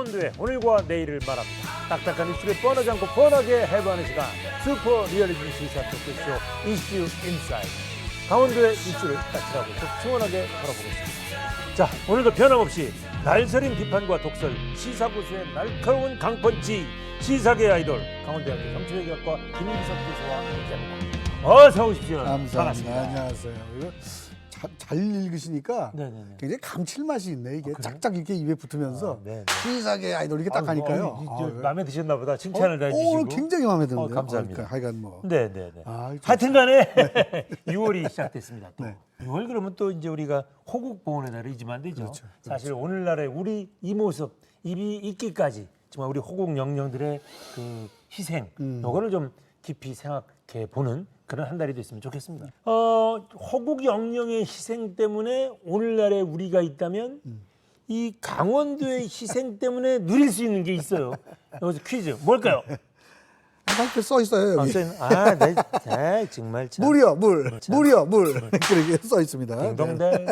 강원도의 오늘과 내일을 말합니다. 딱딱한 이슈를 뻔하지 않고 뻔하게 해부하는 시간, 슈퍼 리얼리즘 시사 토크쇼 이슈 인사이드. 강원도의 이슈를 까칠하고 속 시원하게 털어보겠습니다. 자, 오늘도 변함없이 날서린 비판과 독설, 시사고수의 날카로운 강펀치, 시사계 아이돌 강원대학교 정치외교학과 김기석 교수와 함께합니다. 어서 오십시오. 감사합니다. 반갑습니다. 안녕하세요. 이거 잘 읽으시니까 네네네. 굉장히 감칠맛이 있네. 이게 그래요? 짝짝 이렇게 입에 붙으면서 네네. 시사계 아이돌 이렇게 딱 하니까요. 마음에 드셨나 보다. 칭찬을 다 해주시고. 오늘 굉장히 마음에 드는데요. 감사합니다. 하여간 뭐. 네네네. 아, 하여튼간에 6월이 시작됐습니다. 또 네. 6월 그러면 또 이제 우리가 호국 보훈의 날을 잊으면 안 되죠. 그렇죠. 사실 오늘날의 우리 이 모습, 입이 있기까지 정말 우리 호국 영령들의 그 희생, 요거를 좀 깊이 생각해 보는 그런 한 달이 됐으면 좋겠습니다. 호국 영령의 희생 때문에 오늘날에 우리가 있다면 이 강원도의 희생 때문에 누릴 수 있는 게 있어요. 여기서 퀴즈 뭘까요? 한테 써 있어요. 여기. 네, 정말 참. 물이요, 물. 그렇게 써 있습니다. 딩동댕.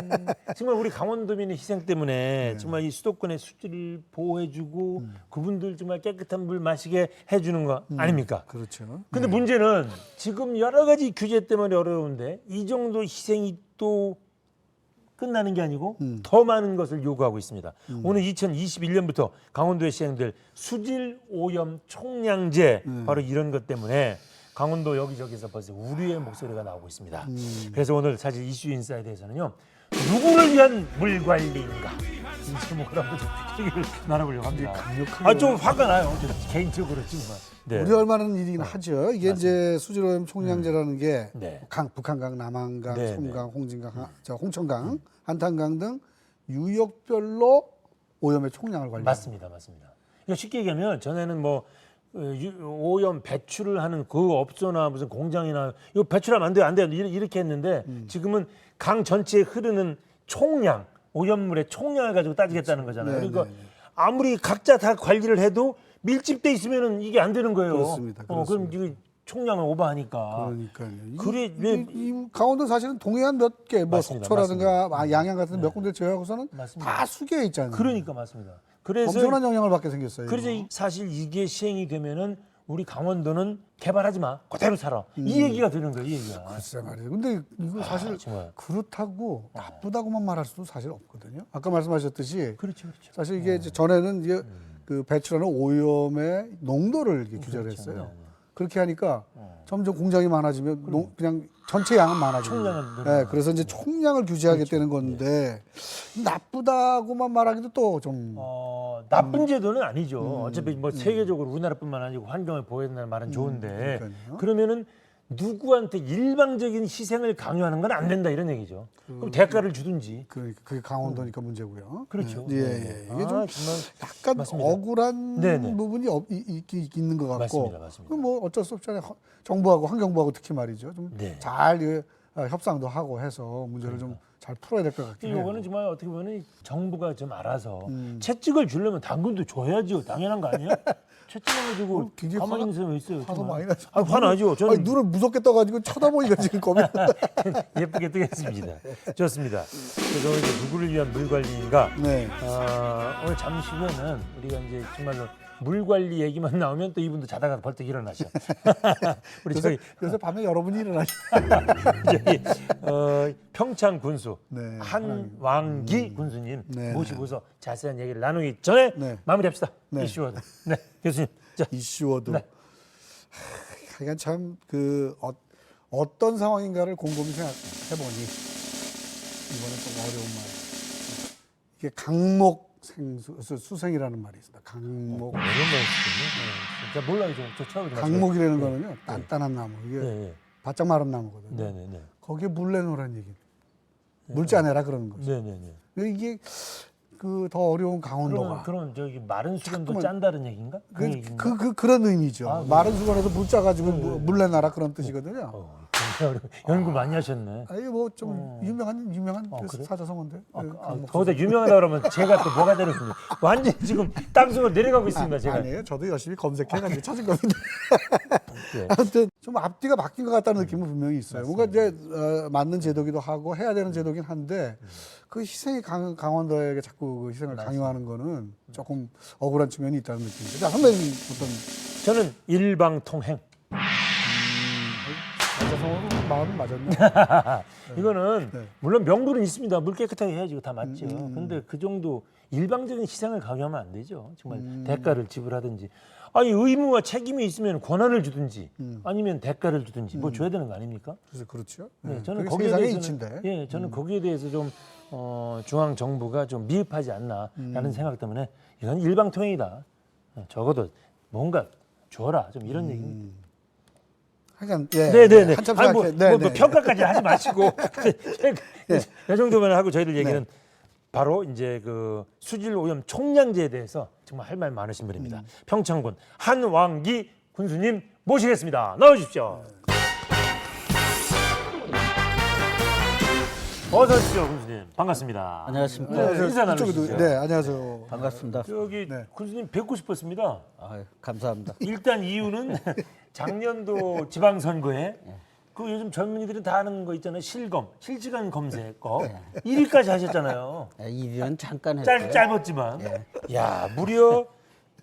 정말 우리 강원도민의 희생 때문에 정말 이 수도권의 수질을 보호해주고 그분들 정말 깨끗한 물 마시게 해주는 거 아닙니까? 그렇죠. 근데 문제는 지금 여러 가지 규제 때문에 어려운데 이 정도 희생이 또 끝나는 게 아니고 더 많은 것을 요구하고 있습니다. 오늘 2021년부터 강원도에 시행될 수질 오염 총량제 바로 이런 것 때문에 강원도 여기저기서 벌써 우려의 목소리가 나오고 있습니다. 그래서 오늘 사실 이슈 인사이드에서는요. 누구를 위한 물 관리인가? 이 제목을 한번 좀 얘기를 나눠보려고 합니다. 강력하게 좀 화가 나요. 개인적으로 정말. 네. 우려할 만한 일이긴 하죠. 이게 이제 수질오염 총량제라는 게 네. 북한강, 남한강, 네, 송강, 홍진강, 홍천강, 한탄강 등 유역별로 오염의 총량을 관리합니다. 맞습니다. 그러니까 쉽게 얘기하면 전에는 뭐 오염 배출을 하는 그 업소나 무슨 공장이나 이거 배출하면 안 돼요. 이렇게 했는데 지금은 강 전체에 흐르는 총량, 오염물의 총량을 가지고 따지겠다는 거잖아요. 네, 그러니까 네, 네. 아무리 각자 다 관리를 해도 밀집돼 있으면은 이게 안 되는 거예요. 그렇습니다. 그럼 이게 총량을 오버하니까. 그러니까요. 그래, 이 강원도 사실은 동해안 몇 개, 뭐 맞습니다. 속초라든가 양양 같은 몇 군데 제외하고서는 맞습니다. 다 수계에 있잖아요. 그러니까 맞습니다. 그래서 엄청난 영향을 받게 생겼어요. 그래서 사실 이게 시행이 되면은 우리 강원도는 개발하지 마, 그대로 살아. 이 얘기가 되는 거예요, 이 얘기가. 글쎄 말이에요. 근데 이거 사실 정말. 그렇다고 나쁘다고만 말할 수도 사실 없거든요. 아까 말씀하셨듯이 그렇죠. 사실 이게 이제 전에는 이제 그 배출하는 오염의 농도를 이렇게 규제를 했어요. 네. 그렇게 하니까 점점 공장이 많아지면 그냥 전체 양은 많아지고. 총량은 네, 그래서 이제 총량을 규제하겠다는 건데 나쁘다고만 말하기도 또 좀 나쁜 제도는 아니죠. 어차피 뭐 세계적으로 우리나라뿐만 아니고 환경을 보호한다는 말은 좋은데 그러니까요. 그러면은 누구한테 일방적인 희생을 강요하는 건 안 된다 이런 얘기죠. 그럼 대가를 주든지. 그러니까 그게 강원도니까 문제고요. 그렇죠. 네, 네. 이게 좀 정말 약간 맞습니다. 억울한 네네. 부분이 있는 것 같고, 맞습니다. 그럼 뭐 어쩔 수 없잖아요. 정부하고 환경부하고 특히 말이죠. 좀 네. 잘 협상도 하고 해서 문제를 좀 잘 풀어야 될 것 같긴 해요. 이거는 정말 어떻게 보면 정부가 좀 알아서 채찍을 주려면 당근도 줘야죠. 당연한 거 아니에요? 채찍을 가지고 굉장히 가만히 있는 사람이 있어요. 화가 정말. 많이 나죠. 화나죠. 저는 아니, 눈을 무섭게 떠가지고 쳐다보니까 지금 겁이 나. 예쁘게 뜨겠습니다. 좋습니다. 그래서 오늘 이제 누구를 위한 물 관리인가? 네. 오늘 잠시 후에는 우리가 이제 정말로 물 관리 얘기만 나오면 또 이분도 자다가 벌떡 일어나셔. 우리 저기 요새 밤에 여러분이 일어나시죠. 저기 평창 군수 네, 한왕기 군수님 네, 모시고서 자세한 얘기를 나누기 전에 네. 마무리합시다. 네. 이슈워드. 네, 교수님. 자, 이슈워도. 네. 하여간 참 그 어떤 상황인가를 곰곰이 생각해보니 이거는 좀 어려운 말이에요. 이게 강목 수생이라는 말이 있습니다. 강목. 이런 거 진짜 몰라요. 저 처음에 강목이라는 거는요, 단단한 나무. 이게 네. 바짝 마른 나무거든요. 네네네. 거기에 물 내놓으라는 얘기는 물자 내라 그러는 거죠. 네네네. 근데 이게 그 더 어려운 강원도가 그럼 저기 마른 수건도 자꾸만- 짠다는 얘기인가? 그 얘기인가? 그런 의미죠. 아, 마른 수건에서 물 짜가지고 물 내놔라 그런 뜻이거든요. 연구 많이 하셨네. 아니 뭐 좀 유명한 그 그래? 사자성어인데. 거기다 유명하다 그러면 제가 또 뭐가 되는 거예요? 완전 지금 땅속으로 내려가고 있습니다. 제가. 아니에요. 저도 열심히 검색해가지고 찾은 겁니다. 네. 아무튼 좀 앞뒤가 바뀐 것 같다는 느낌은 분명히 있어요. 뭔가 이제 맞는 제도기도 하고 해야 되는 제도긴 한데 그 희생이 강원도에게 자꾸 그 희생을 강요하는 거는 조금 억울한 측면이 있다는 느낌입니다. 자, 선배님 어떤 저는 일방통행. 사자성어로 마음이 맞았네. 이거는 네. 물론 명분은 있습니다. 물 깨끗하게 해야지 이거 다 맞죠. 근데 그 정도 일방적인 희생을 강요하면 안 되죠. 정말 대가를 지불하든지. 아니 의무와 책임이 있으면 권한을 주든지 아니면 대가를 주든지 뭐 줘야 되는 거 아닙니까? 그래서 그렇죠. 네, 저는 그게 거기에 세상의 대해서는 이치인데. 예, 저는 거기에 대해서 좀 중앙 정부가 좀 미흡하지 않나라는 생각 때문에 이건 일방통행이다. 적어도 뭔가 줘라 좀 이런 얘기입니다. 하여간 예. 네네네. 한참 아니, 생각해. 뭐, 뭐 평가까지 하지 마시고 이 정도만 하고 저희들 얘기는 바로 이제 그 수질 오염 총량제에 대해서 정말 할 말 많으신 분입니다. 평창군 한왕기 군수님 모시겠습니다. 나와주십시오. 어서 오십시오, 군수님. 반갑습니다. 안녕하십니까. 네, 인사 나누시죠. 네, 안녕하세요. 반갑습니다. 저기 네. 군수님 뵙고 싶었습니다. 아유, 감사합니다. 일단 이유는 작년도 지방선거에 그 요즘 젊은이들은 다 하는 거 있잖아요. 실시간 검색 거 1위까지 하셨잖아요. 1위는 잠깐 했고요. 짧았지만 야 무려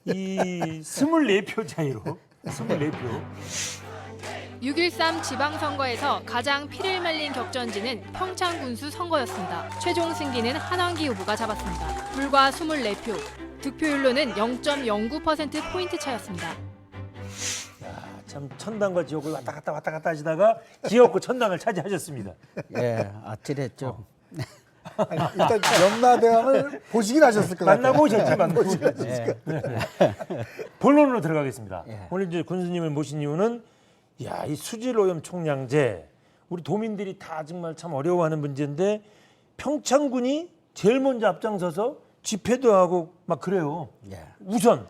이 24표 차이로 24표 6.13 지방선거에서 가장 피를 말린 격전지는 평창군수 선거였습니다. 최종 승기는 한왕기 후보가 잡았습니다. 불과 24표, 득표율로는 0.09%포인트 차였습니다. 참 천당과 지옥을 왔다 갔다 하시다가 지옥과 천당을 차지하셨습니다. 예, 아찔했죠. 아니, 일단 염라대왕을 보시긴 하셨을 것 같아요. 만나고 오셨지, 만나고 오셨지. 예. 본론으로 들어가겠습니다. 예. 오늘 이제 군수님을 모신 이유는 야, 이 수질 오염 총량제 우리 도민들이 다 정말 참 어려워하는 문제인데 평창군이 제일 먼저 앞장서서 집회도 하고 막 그래요. 예. 우선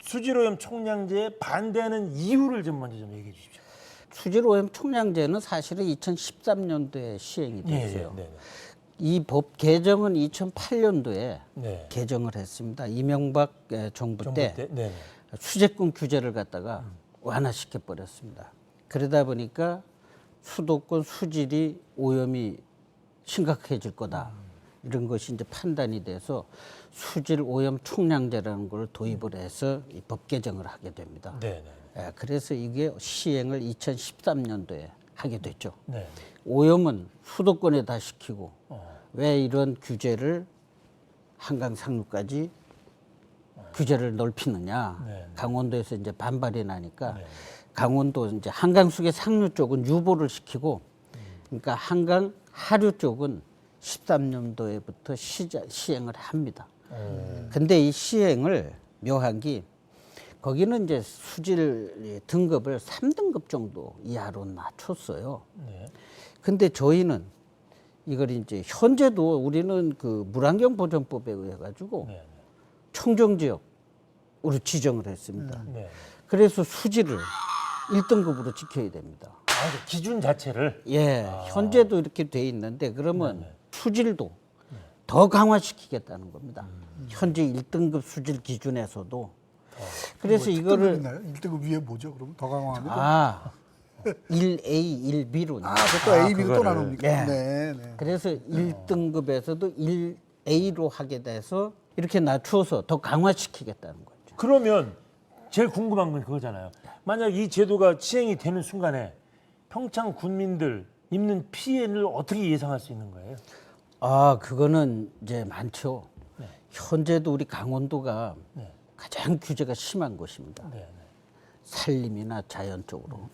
수질 오염 총량제에 반대하는 이유를 좀 먼저 좀 얘기해 주십시오. 수질오염 총량제는 사실은 2013년도에 시행이 됐어요. 네, 이 법 개정은 2008년도에 네. 개정을 했습니다. 이명박 정부 때 네. 수재권 규제를 갖다가 완화시켜 버렸습니다. 그러다 보니까 수도권 수질이 오염이 심각해질 거다. 이런 것이 이제 판단이 돼서 수질 오염 총량제라는 걸 도입을 해서 이 법 개정을 하게 됩니다. 네. 예, 그래서 이게 시행을 2013년도에 하게 됐죠. 네. 오염은 수도권에다 시키고 왜 이런 규제를 한강 상류까지 규제를 넓히느냐. 네. 강원도에서 이제 반발이 나니까 강원도 이제 한강 속의 상류 쪽은 유보를 시키고 그러니까 한강 하류 쪽은 13년도에부터 시행을 합니다. 근데 이 시행을 묘한 게 거기는 이제 수질 등급을 3등급 정도 이하로 낮췄어요. 네. 근데 저희는 이걸 이제 현재도 우리는 그 물환경 보전법에 의해 가지고 네. 청정지역으로 지정을 했습니다. 네. 그래서 수질을 1등급으로 지켜야 됩니다. 아, 그 기준 자체를 예, 현재도 이렇게 돼 있는데 그러면 수질도 더 강화시키겠다는 겁니다. 현재 1등급 수질 기준에서도. 그래서 이거를 있나요? 1등급 위에 뭐죠? 그러면 더 강화하면? 1A, 1B로. 그것도 A, B로 또 그거를. 나눕니까? 네. 네. 그래서 1등급에서도 1A로 하게 돼서 이렇게 낮추어서 더 강화시키겠다는 거죠. 그러면 제일 궁금한 건 그거잖아요. 만약 이 제도가 시행이 되는 순간에 평창 군민들 입는 피해를 어떻게 예상할 수 있는 거예요? 그거는 이제 많죠. 현재도 우리 강원도가 가장 규제가 심한 곳입니다. 산림이나 자연 쪽으로.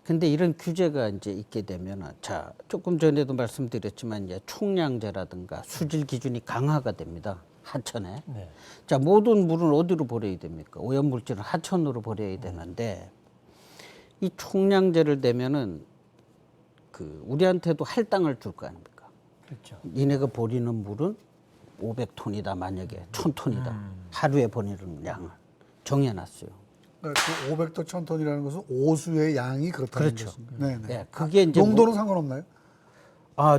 근데 이런 규제가 이제 있게 되면은 자, 조금 전에도 말씀드렸지만 이제 총량제라든가 수질 기준이 강화가 됩니다. 하천에. 네. 자, 모든 물은 어디로 버려야 됩니까? 오염 물질을 하천으로 버려야 되는데 이 총량제를 대면은 그 우리한테도 할당을 줄 거 아닙니까? 그렇죠. 니네가 버리는 물은 500톤이다 만약에 1000톤이다 하루에 버리는 양을 정해놨어요. 그 500도 1000톤이라는 것은 오수의 양이 그렇다는 그렇죠. 것입니다. 네, 네. 네, 그게 이제 농도는 상관없나요?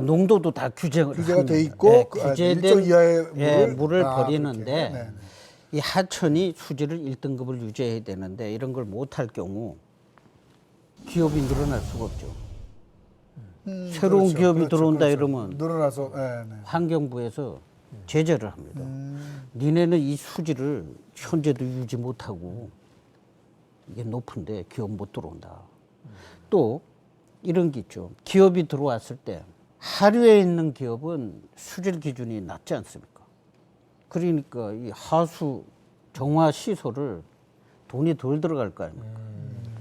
농도도 다 규제가 돼 있고 네, 그 규제된 일정 이하의 물을 그렇게. 버리는데 네, 네. 이 하천이 수질을 1등급을 유지해야 되는데 이런 걸 못할 경우 기업이 늘어날 수가 없죠. 새로운 그렇죠, 기업이 그렇죠, 들어온다 그렇죠. 이러면 늘어나서 네, 네. 환경부에서 제재를 합니다. 니네는 이 수질을 현재도 유지 못하고 이게 높은데 기업 못 들어온다. 또 이런 게 있죠. 기업이 들어왔을 때 하류에 있는 기업은 수질 기준이 낮지 않습니까? 그러니까 이 하수 정화 시설을 돈이 덜 들어갈 거 아닙니까?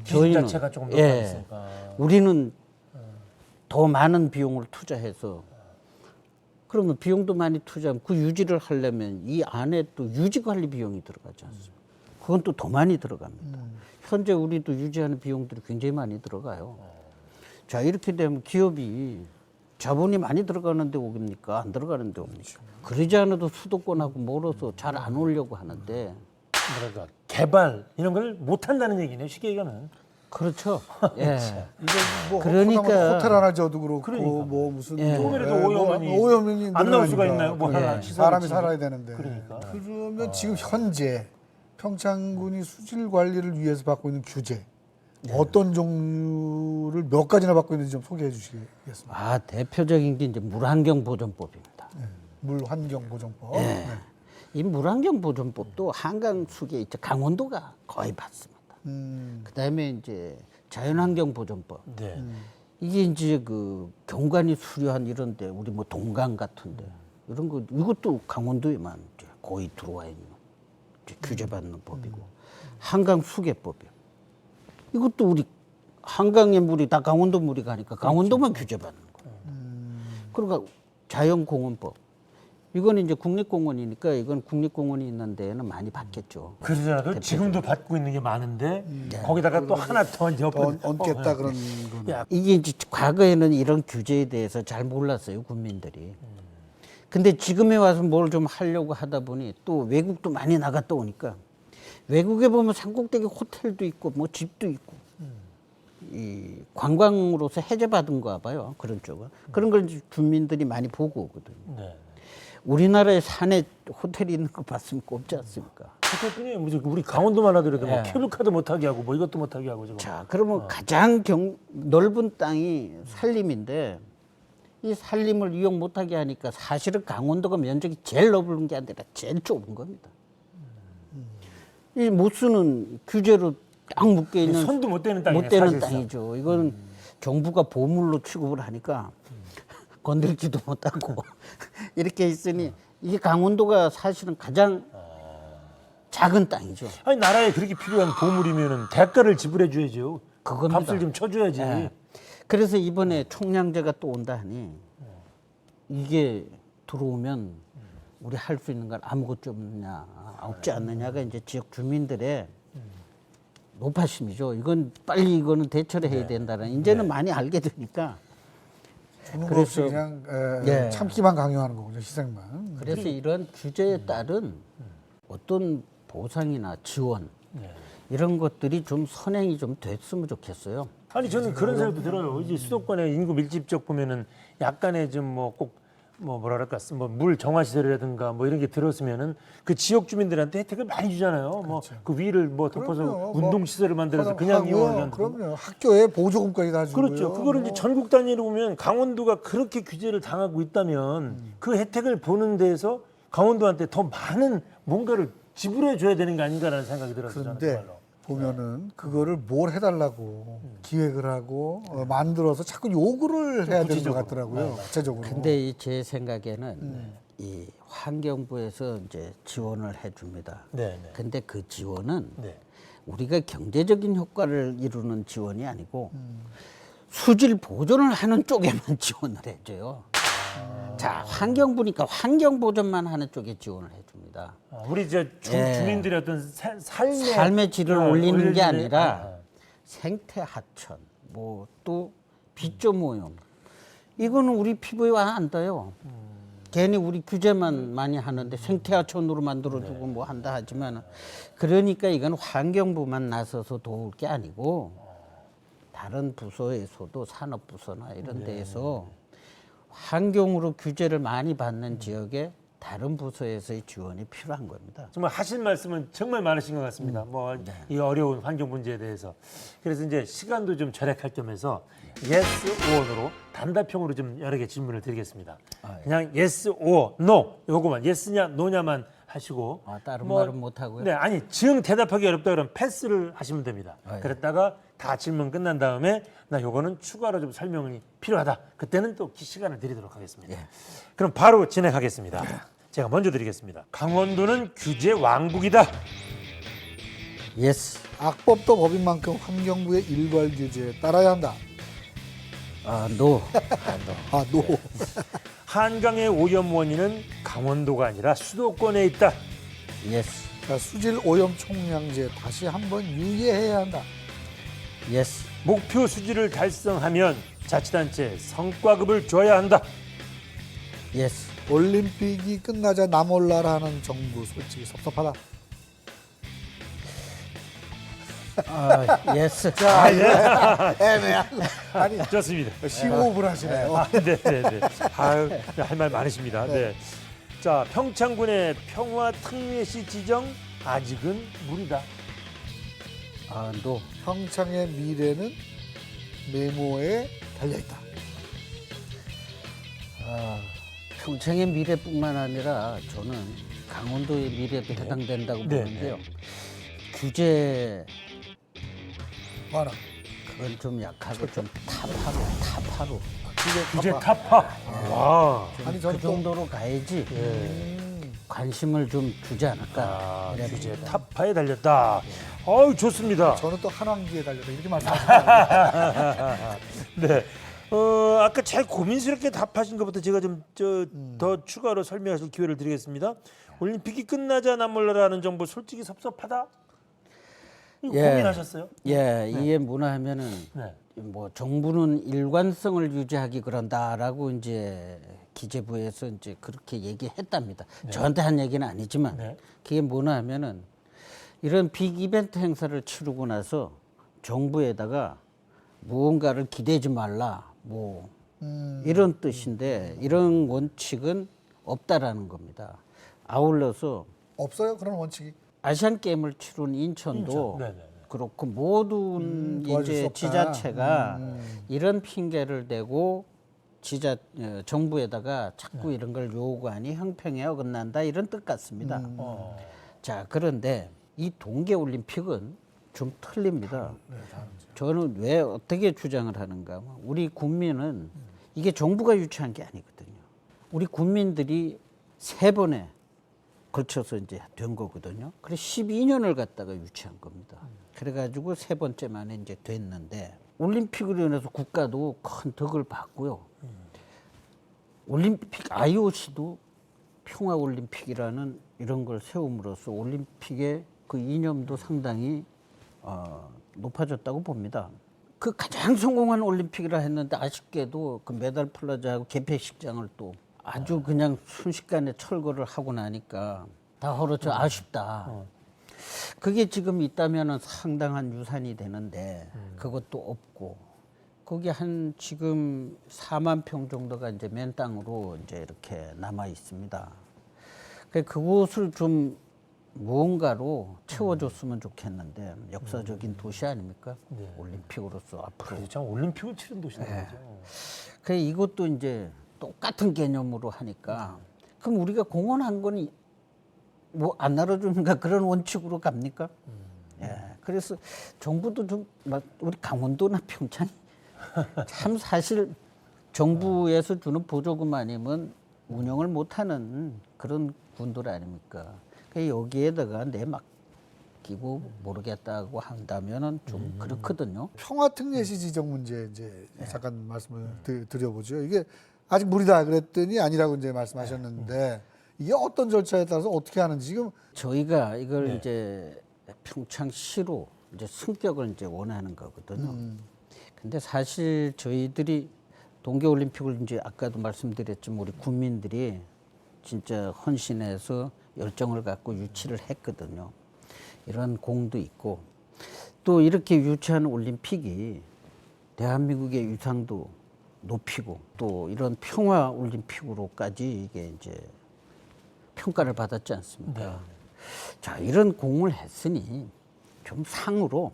기준 자체가 조금 높아졌으니까. 우리는 더 많은 비용을 투자해서 그러면 비용도 많이 투자하면 그 유지를 하려면 이 안에 또 유지 관리 비용이 들어가지 않습니까? 그건 또 더 많이 들어갑니다. 현재 우리도 유지하는 비용들이 굉장히 많이 들어가요. 자, 이렇게 되면 기업이 자본이 많이 들어가는데 오깁니까? 안 들어가는데 옵니까? 그러지 않아도 수도권하고 멀어서 잘 안 오려고 하는데 뭐랄까 개발 이런 걸 못 한다는 얘기네요. 쉽게 얘기하면. 그렇죠. 예. 이게 뭐 그러니까- 호텔 하나 지어도 그렇고 그러니까. 뭐 무슨 예. 그래도 뭐 오염원이 오염원이 안 나올 수가 늘어나니까. 있나요? 뭐 하나 시설을 사람이 지으면. 살아야 되는데. 그러니까. 그러면 지금 현재 평창군이 수질 관리를 위해서 받고 있는 규제 어떤 종류를 몇 가지나 받고 있는지 좀 소개해 주시겠습니까? 대표적인 게 이제 물환경보존법입니다. 물환경보존법. 예. 네. 이 물환경보존법도 한강 수계 있죠. 강원도가 거의 받습니다. 그다음에 이제 자연환경보존법. 네. 이게 이제 그 경관이 수려한 이런데 우리 뭐 동강 같은데 이런 거 이것도 강원도에만 이제 거의 들어와 있는 이제 규제받는 법이고 한강 수계법이요. 이것도 우리 한강의 물이 다 강원도 물이 가니까 강원도만 규제받는 거예요. 그러니까 자연공원법. 이건 이제 국립공원이니까 이건 국립공원이 있는 데에는 많이 받겠죠. 그러더라도 지금도 받고 있는 게 많은데 거기다가 또 하나 더 이제 얹겠다 그런 거는. 야, 이게 이제 과거에는 이런 규제에 대해서 잘 몰랐어요, 국민들이. 근데 지금에 와서 뭘 좀 하려고 하다 보니 또 외국도 많이 나갔다 오니까 외국에 보면 산꼭대기 호텔도 있고 뭐 집도 있고 이 관광으로서 해제받은가 봐요, 그런 쪽은. 그런 걸 이제 주민들이 많이 보고 오거든요. 네. 우리나라에 산에 호텔이 있는 거 봤으면 꼽지 않습니까? 그랬더니 우리 강원도만 하더라도 뭐 예. 케이블카도 못 타게 하고 뭐 이것도 못 타게 하고 지금. 자, 그러면 가장 넓은 땅이 산림인데 이 산림을 이용 못하게 하니까 사실은 강원도가 면적이 제일 넓은 게 아니라 제일 좁은 겁니다. 이 못 쓰는 규제로 딱 묶여 있는 손도 못 대는 땅이네, 못 되는 사실상. 땅이죠. 이건 정부가 보물로 취급을 하니까 건들지도 못하고 이렇게 있으니 이게 강원도가 사실은 가장 작은 땅이죠. 아니 나라에 그렇게 필요한 보물이면은 대가를 지불해 줘야죠. 그겁니다. 값을 좀 쳐줘야지. 예. 그래서 이번에 총량제가 또 온다 하니 이게 들어오면 우리 할 수 있는 건 아무것도 없지 않느냐가 이제 지역 주민들의 높아심이죠. 이건 빨리 이거는 대처를 해야 된다는 이제는 많이 알게 되니까 주는 거 없이 그냥 참기만 강요하는 거군요, 희생만. 그래서 이런 규제에 따른 어떤 보상이나 지원 이런 것들이 좀 선행이 좀 됐으면 좋겠어요. 아니 저는 그런 생각도 들어요. 이제 수도권의 인구 밀집 쪽 보면은 약간의 좀 뭐 꼭 뭐 뭐랄까 뭐 물 정화 시설이라든가 뭐 이런 게 들었으면은 그 지역 주민들한테 혜택을 많이 주잖아요. 뭐 그 위를 뭐 덮어서 그럼요. 운동 시설을 만들어서 그냥 하고요. 이용하게 하는. 그럼요. 학교에 보조금까지 다 주고요. 그렇죠. 그거를 이제 전국 단위로 보면 강원도가 그렇게 규제를 당하고 있다면 그 혜택을 보는 데에서 강원도한테 더 많은 뭔가를 지불해 줘야 되는 게 아닌가라는 생각이 들어서 저는 그런데 정말로. 보면은 그거를 뭘 해달라고 기획을 하고 만들어서 자꾸 요구를 해야 되는 것 같더라고요. 구체적으로. 근데 제 생각에는 이 환경부에서 이제 지원을 해줍니다. 네, 네. 근데 그 지원은 네. 우리가 경제적인 효과를 이루는 지원이 아니고 수질 보존을 하는 쪽에만 지원을 해줘요. 자, 환경부니까 환경 보존만 하는 쪽에 지원을 해줍니다. 우리 이제 주민들의 어떤 삶의 질을 올리는 게 아니라 아. 생태 하천, 뭐 또 비점 오염, 이거는 우리 피부에 와 안 닿아요. 괜히 우리 규제만 많이 하는데 생태하천으로 만들어주고 뭐 한다 하지만 그러니까 이건 환경부만 나서서 도울 게 아니고 다른 부서에서도 산업부서나 이런 데에서 환경으로 규제를 많이 받는 지역에 다른 부서에서의 지원이 필요한 겁니다. 정말 하신 말씀은 정말 많으신 것 같습니다. 뭐 이 어려운 환경 문제에 대해서. 그래서 이제 시간도 좀 절약할 겸해서 yes, or로 단답형으로 좀 여러 개 질문을 드리겠습니다. 그냥 yes, or, no 요거만 yes냐, no냐만 하시고. 다른 말은 못 하고요. 네, 아니 정 대답하기 어렵다 그러면 패스를 하시면 됩니다. 예. 그랬다가 다 질문 끝난 다음에 나 요거는 추가로 좀 설명이 필요하다. 그때는 또 시간을 드리도록 하겠습니다. 그럼 바로 진행하겠습니다. 제가 먼저 드리겠습니다. 강원도는 규제 왕국이다. 예스. 악법도 법인 만큼 환경부의 일괄 규제에 따라야 한다. 노. 아, 노. 한강의 오염 원인은 강원도가 아니라 수도권에 있다. 예스. 자, 수질 오염 총량제 다시 한번 유예해야 한다. 예스. 목표 수질을 달성하면 자치단체 성과급을 줘야 한다. 예스. 올림픽이 끝나자 나 몰라라 하는 정부 솔직히 섭섭하다. 예스. 애매한. 아니, 좋습니다. 심호흡을 하시네요. 네네네. 아유, 할 말 많으십니다. 네. 자, 평창군의 평화특례시 지정 아직은 무리다. 노. 평창의 미래는 메모에 달려있다. 평창의 미래뿐만 아니라 저는 강원도의 미래도 해당된다고 보는데요. 규제 와라. 그건 좀 약하고 좀 탑하로 규제 타파. 와. 아니, 그 저는 또 정도로 가야지 관심을 좀 주지 않을까. 이래 규제 봅니다. 타파에 달렸다. 어우, 좋습니다. 저는 또 한왕기에 달렸다 이렇게 말씀하셨어요. 네. 아까 제일 고민스럽게 답하신 것부터 제가 좀 더 추가로 설명하실 기회를 드리겠습니다. 올림픽이 끝나자 나 몰라라는 정보 솔직히 섭섭하다. 이거 예. 고민하셨어요? 이게 뭐나 하면은 네. 뭐 정부는 일관성을 유지하기 그런다라고 이제 기재부에서 이제 그렇게 얘기했답니다. 저한테 한 얘기는 아니지만 네. 그게 뭐나 하면은 이런 빅 이벤트 행사를 치르고 나서 정부에다가 무언가를 기대지 말라 뭐 이런 뜻인데 이런 원칙은 없다라는 겁니다. 아울러서 없어요 그런 원칙이. 아시안 게임을 치른 인천도 네네네. 그렇고 모든 도와줄 수 이제 없다. 지자체가 이런 핑계를 대고 정부에다가 자꾸 이런 걸 요구하니 형평에 어긋난다 이런 뜻 같습니다. 자, 그런데 이 동계올림픽은 좀 틀립니다. 저는 왜 어떻게 주장을 하는가? 우리 국민은 이게 정부가 유치한 게 아니거든요. 우리 국민들이 3번에 걸쳐서 이제 된 거거든요. 그래서 12년을 갖다가 유치한 겁니다. 그래가지고 3번째 만에 이제 됐는데 올림픽으로 인해서 국가도 큰 덕을 봤고요. 올림픽 IOC도 평화올림픽이라는 이런 걸 세움으로써 올림픽의 그 이념도 상당히 높아졌다고 봅니다. 그 가장 성공한 올림픽이라 했는데 아쉽게도 그 메달 플라자하고 개폐식장을 또 아주 그냥 순식간에 철거를 하고 나니까 다 허러져 아쉽다. 그게 지금 있다면은 상당한 유산이 되는데 그것도 없고 거기 한 지금 4만 평 정도가 이제 맨 땅으로 이제 이렇게 남아 있습니다. 그곳을 좀 무언가로 채워줬으면 좋겠는데 역사적인 도시 아닙니까? 올림픽으로서 앞으로. 그렇죠. 올림픽을 치른 도시는 거죠. 그래 이것도 이제 똑같은 개념으로 하니까 그럼 우리가 공헌한 거는 뭐 안 나눠주는가 그런 원칙으로 갑니까? 예. 그래서 정부도 좀 우리 강원도나 평창이 참 사실 정부에서 주는 보조금 아니면 운영을 못하는 그런 군들 아닙니까? 여기에다가 내 맡기고 모르겠다고 한다면은 좀 그렇거든요. 평화특례시 지정 문제 이제 잠깐 말씀을 드려보죠. 이게 아직 무리다 그랬더니 아니라고 이제 말씀하셨는데 이게 어떤 절차에 따라서 어떻게 하는지 지금 저희가 이걸 이제 평창시로 이제 승격을 이제 원하는 거거든요. 근데 사실 저희들이 동계올림픽을 이제 아까도 말씀드렸지만 우리 국민들이 진짜 헌신해서 열정을 갖고 유치를 했거든요. 이런 공도 있고 또 이렇게 유치한 올림픽이 대한민국의 위상도 높이고 또 이런 평화 올림픽으로까지 이게 이제 평가를 받았지 않습니까? 자, 이런 공을 했으니 좀 상으로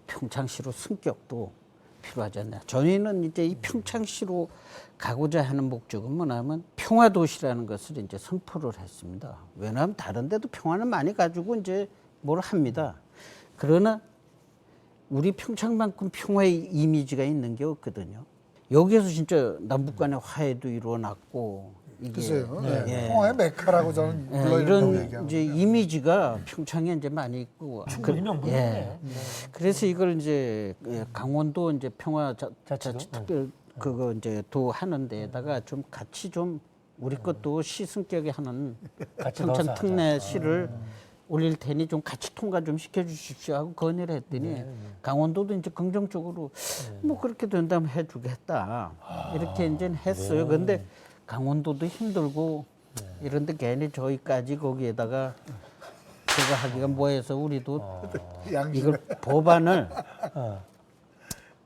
평창시로 승격도 필요하지 않나. 저희는 이제 이 평창시로 가고자 하는 목적은 뭐냐면 평화 도시라는 것을 이제 선포를 했습니다. 왜냐하면 다른 데도 평화는 많이 가지고 이제 뭘 합니다. 그러나 우리 평창만큼 평화의 이미지가 있는 게 없거든요. 여기에서 진짜 남북 간의 화해도 이루어났고 이게 글쎄요. 예. 네. 평화의 메카라고 저는 예, 불러야 된다고 이런 얘기합니다. 이제 이미지가 평창에 이제 많이 있고 충분히 명분이네. 그래서 이걸 이제 강원도 이제 평화 자치도? 자치 특별 그거 이제 도 하는 데에다가 좀 같이 좀 우리 것도 시승격에 하는 같이 평창 넣어서 특례 시를 올릴 테니 좀 같이 통과 좀 시켜주십시오 하고 건의를 했더니 강원도도 이제 긍정적으로 뭐 그렇게 된다면 해주겠다 이렇게 이제 했어요. 그런데 강원도도 힘들고 이런데 괜히 저희까지 거기에다가 그거 하기가 뭐해서 우리도 이걸 법안을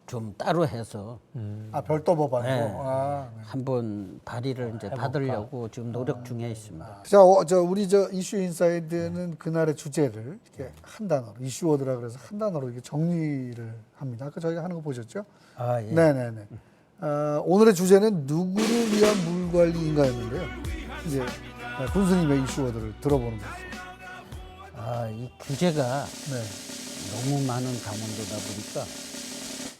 좀 따로 해서 아, 별도 법안으로. 네. 아, 네. 한번 발의를 이제 받으려고 지금 노력 중에 있습니다. 자, 우리 이슈 인사이드는 그날의 주제를 이렇게 한 단어로 이슈워드라 그래서 한 단어로 이렇게 정리를 합니다. 아까 저희가 하는 거 보셨죠? 아, 예. 네네네. 오늘의 주제는 누구를 위한 물 관리인가였는데요. 이제 군수님의 이슈워드를 들어보는 거죠. 아, 이 규제가 네. 너무 많은 강원도다 보니까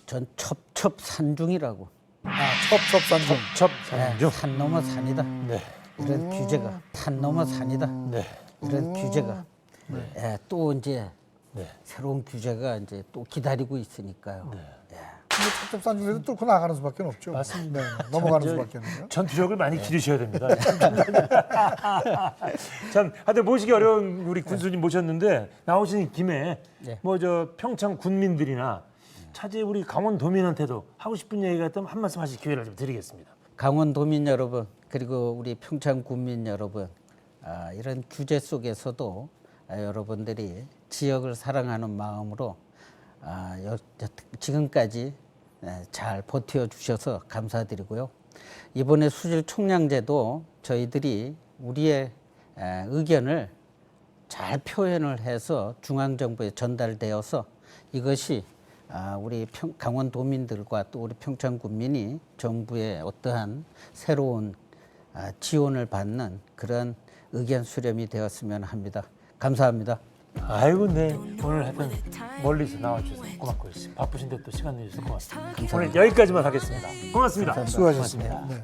전 첩첩산중이라고. 첩첩산중. 첩산중. 산 넘어 산이다. 네. 이런 규제가 산 넘어 산이다. 네. 이런 규제가 예, 또 이제 네. 새로운 규제가 이제 또 기다리고 있으니까요. 근데 첩첩산중에서 뚫고 나가는 수밖에 없죠. 맞습니다. 네, 넘어가는 저- 수밖에 없네요. 전투력을 많이 기르셔야 됩니다. 참, 하여튼 모시기 어려운 우리 군수님 모셨는데 나오신 김에 네. 뭐 저 평창 군민들이나 차제 우리 강원도민한테도 하고 싶은 얘기가 있다면 한 말씀 하실 기회를 좀 드리겠습니다. 강원도민 여러분 그리고 우리 평창 군민 여러분 이런 규제 속에서도 여러분들이 지역을 사랑하는 마음으로 지금까지 잘 버텨주셔서 감사드리고요. 이번에 수질 총량제도 저희들이 우리의 의견을 잘 표현을 해서 중앙정부에 전달되어서 이것이 우리 강원도민들과 또 우리 평창군민이 정부의 어떠한 새로운 지원을 받는 그런 의견 수렴이 되었으면 합니다. 감사합니다. 아이고, 네. 오늘 하여튼 멀리서 나와주셔서 고맙고 바쁘신데 또 시간 내주셔서 고맙습니다. 오늘 여기까지만 하겠습니다. 고맙습니다. 수고하셨습니다. 네.